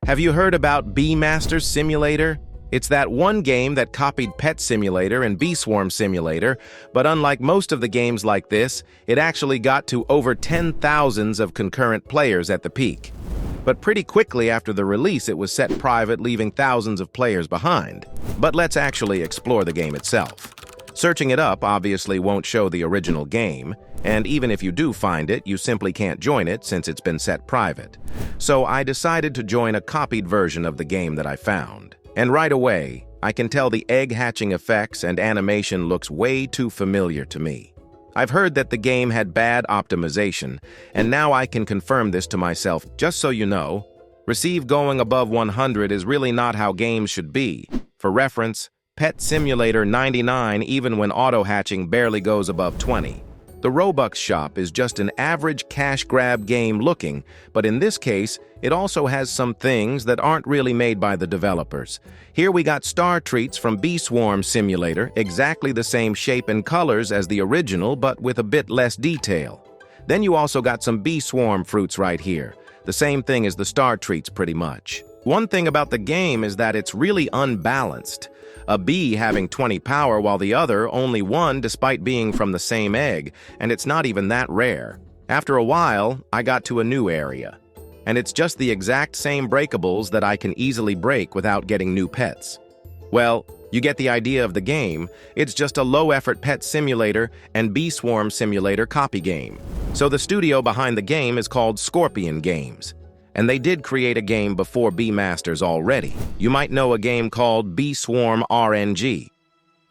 Have you heard about Bee Master Simulator? It's that one game that copied Pet Simulator and Bee Swarm Simulator, but unlike most of the games like this, it actually got to over 10,000 of concurrent players at the peak. But pretty quickly after the release, it was set private, leaving thousands of players behind. But let's actually explore the game itself. Searching it up obviously won't show the original game, and even if you do find it, you simply can't join it since it's been set private. So I decided to join a copied version of the game that I found. And right away, I can tell the egg hatching effects and animation looks way too familiar to me. I've heard that the game had bad optimization, and now I can confirm this to myself. Just so you know, receive going above 100 is really not how games should be. For reference, Pet Simulator 99 even when auto-hatching barely goes above 20. The Robux shop is just an average cash grab game looking, but in this case, it also has some things that aren't really made by the developers. Here we got star treats from Bee Swarm Simulator, exactly the same shape and colors as the original, but with a bit less detail. Then you also got some Bee Swarm fruits right here, the same thing as the star treats pretty much. One thing about the game is that it's really unbalanced. A bee having 20 power while the other only 1 despite being from the same egg, and it's not even that rare. After a while, I got to a new area. And it's just the exact same breakables that I can easily break without getting new pets. Well, you get the idea of the game. It's just a low-effort pet simulator and Bee Swarm Simulator copy game. So the studio behind the game is called Scorpion Games. And they did create a game before Bee Masters already. You might know a game called Bee Swarm RNG.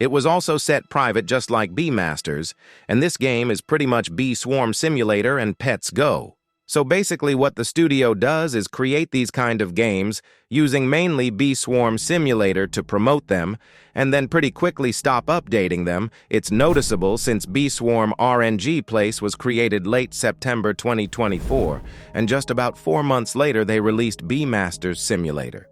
It was also set private just like Bee Masters, and this game is pretty much Bee Swarm Simulator and Pets Go. So basically what the studio does is create these kind of games using mainly Bee Swarm Simulator to promote them, and then pretty quickly stop updating them. It's noticeable since Bee Swarm RNG Place was created late September 2024, and just about 4 months later they released Bee Masters Simulator.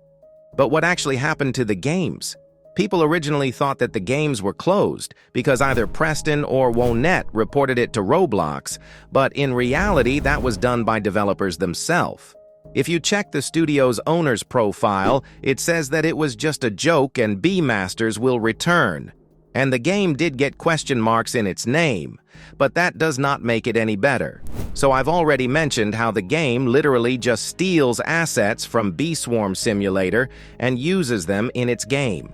But what actually happened to the games? People originally thought that the games were closed because either Preston or Wonet reported it to Roblox, but in reality that was done by developers themselves. If you check the studio's owner's profile, it says that it was just a joke and Bee Masters will return. And the game did get question marks in its name, but that does not make it any better. So I've already mentioned how the game literally just steals assets from Bee Swarm Simulator and uses them in its game.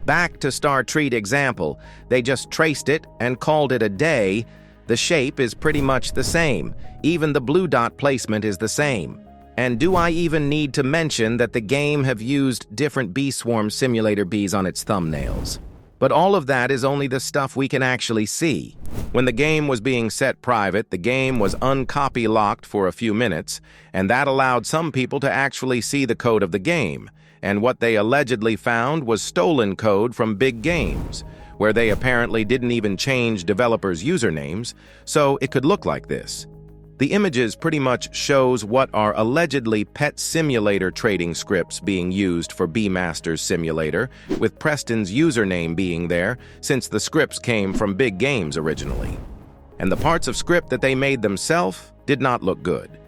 Back to Star Treat example, they just traced it and called it a day. The shape is pretty much the same. Even the blue dot placement is the same. And do I even need to mention that the game have used different Bee Swarm Simulator bees on its thumbnails? But all of that is only the stuff we can actually see. When the game was being set private, the game was uncopy locked for a few minutes, and that allowed some people to actually see the code of the game. And what they allegedly found was stolen code from Big Games, where they apparently didn't even change developers' usernames, so it could look like this. The images pretty much shows what are allegedly Pet Simulator trading scripts being used for Bee Masters Simulator, with Preston's username being there, since the scripts came from Big Games originally. And the parts of script that they made themselves did not look good.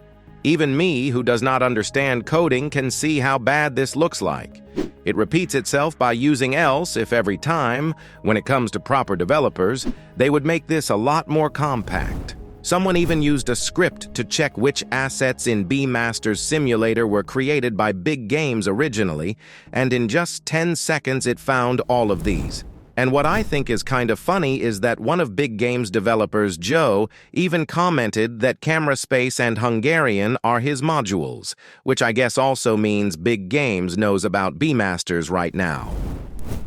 Even me, who does not understand coding, can see how bad this looks like. It repeats itself by using else if every time, when it comes to proper developers, they would make this a lot more compact. Someone even used a script to check which assets in Bee Masters Simulator were created by Big Games originally, and in just 10 seconds it found all of these. And what I think is kind of funny is that one of Big Games developers, Joe, even commented that Camera Space and Hungarian are his modules, which I guess also means Big Games knows about Bee Masters right now.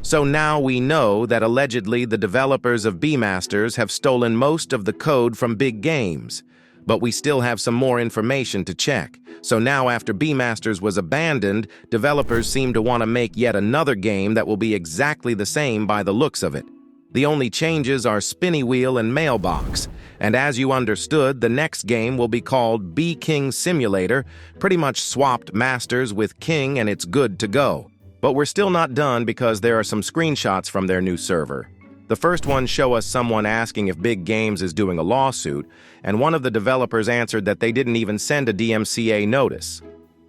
So now we know that allegedly the developers of Bee Masters have stolen most of the code from Big Games, but we still have some more information to check. So now after Bee Masters was abandoned, developers seem to want to make yet another game that will be exactly the same by the looks of it. The only changes are Spinny Wheel and Mailbox, and as you understood, the next game will be called Bee King Simulator, pretty much swapped Masters with King and it's good to go. But we're still not done because there are some screenshots from their new server. The first ones show us someone asking if Big Games is doing a lawsuit, and one of the developers answered that they didn't even send a DMCA notice.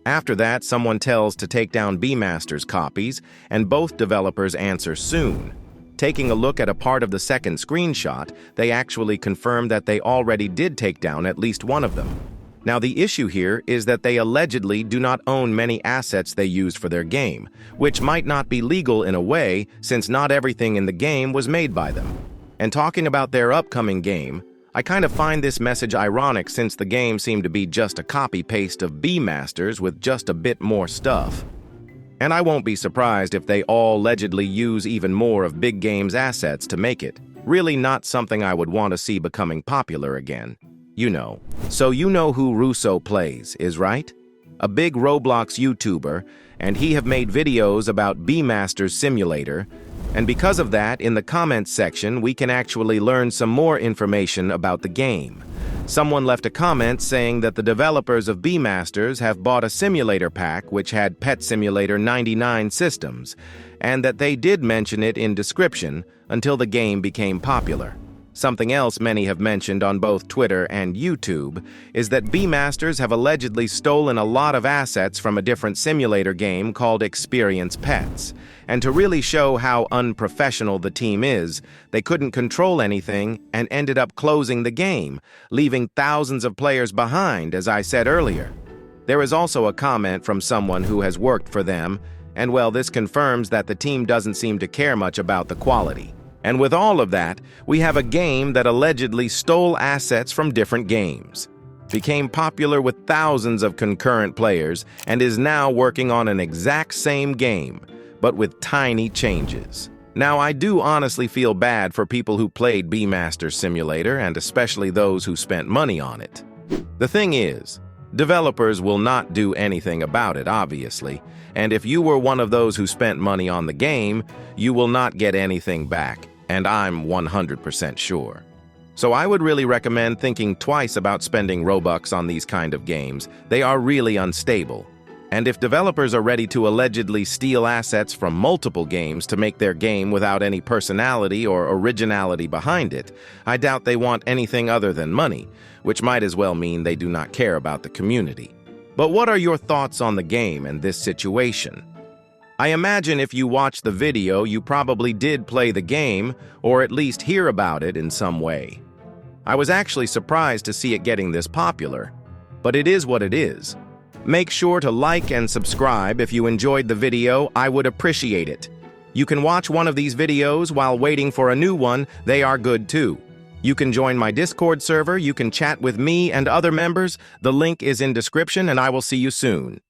After that, someone tells to take down B-Master's copies, and both developers answer soon. Taking a look at a part of the second screenshot, they actually confirm that they already did take down at least one of them. Now, the issue here is that they allegedly do not own many assets they used for their game, which might not be legal in a way since not everything in the game was made by them. And talking about their upcoming game, I kind of find this message ironic since the game seemed to be just a copy-paste of B-Masters with just a bit more stuff. And I won't be surprised if they all allegedly use even more of Big Game's assets to make it. Really not something I would want to see becoming popular again. You know. So you know who Russo Plays is, right? A big Roblox YouTuber, and he have made videos about B-Master's Simulator, and because of that, in the comments section, we can actually learn some more information about the game. Someone left a comment saying that the developers of B-Masters have bought a simulator pack which had Pet Simulator 99 systems, and that they did mention it in description until the game became popular. Something else many have mentioned on both Twitter and YouTube is that B-Masters have allegedly stolen a lot of assets from a different simulator game called Experience Pets. And to really show how unprofessional the team is, they couldn't control anything and ended up closing the game, leaving thousands of players behind, as I said earlier. There is also a comment from someone who has worked for them, and well, this confirms that the team doesn't seem to care much about the quality. And with all of that, we have a game that allegedly stole assets from different games, became popular with thousands of concurrent players, and is now working on an exact same game, but with tiny changes. Now, I do honestly feel bad for people who played B-Master Simulator, and especially those who spent money on it. The thing is, developers will not do anything about it, obviously, and if you were one of those who spent money on the game, you will not get anything back, and I'm 100% sure. So I would really recommend thinking twice about spending Robux on these kind of games. They are really unstable. And if developers are ready to allegedly steal assets from multiple games to make their game without any personality or originality behind it, I doubt they want anything other than money, which might as well mean they do not care about the community. But what are your thoughts on the game and this situation? I imagine if you watched the video, you probably did play the game, or at least hear about it in some way. I was actually surprised to see it getting this popular, but it is what it is. Make sure to like and subscribe if you enjoyed the video. I would appreciate it. You can watch one of these videos while waiting for a new one. They are good too. You can join my Discord server. You can chat with me and other members. The link is in description, and I will see you soon.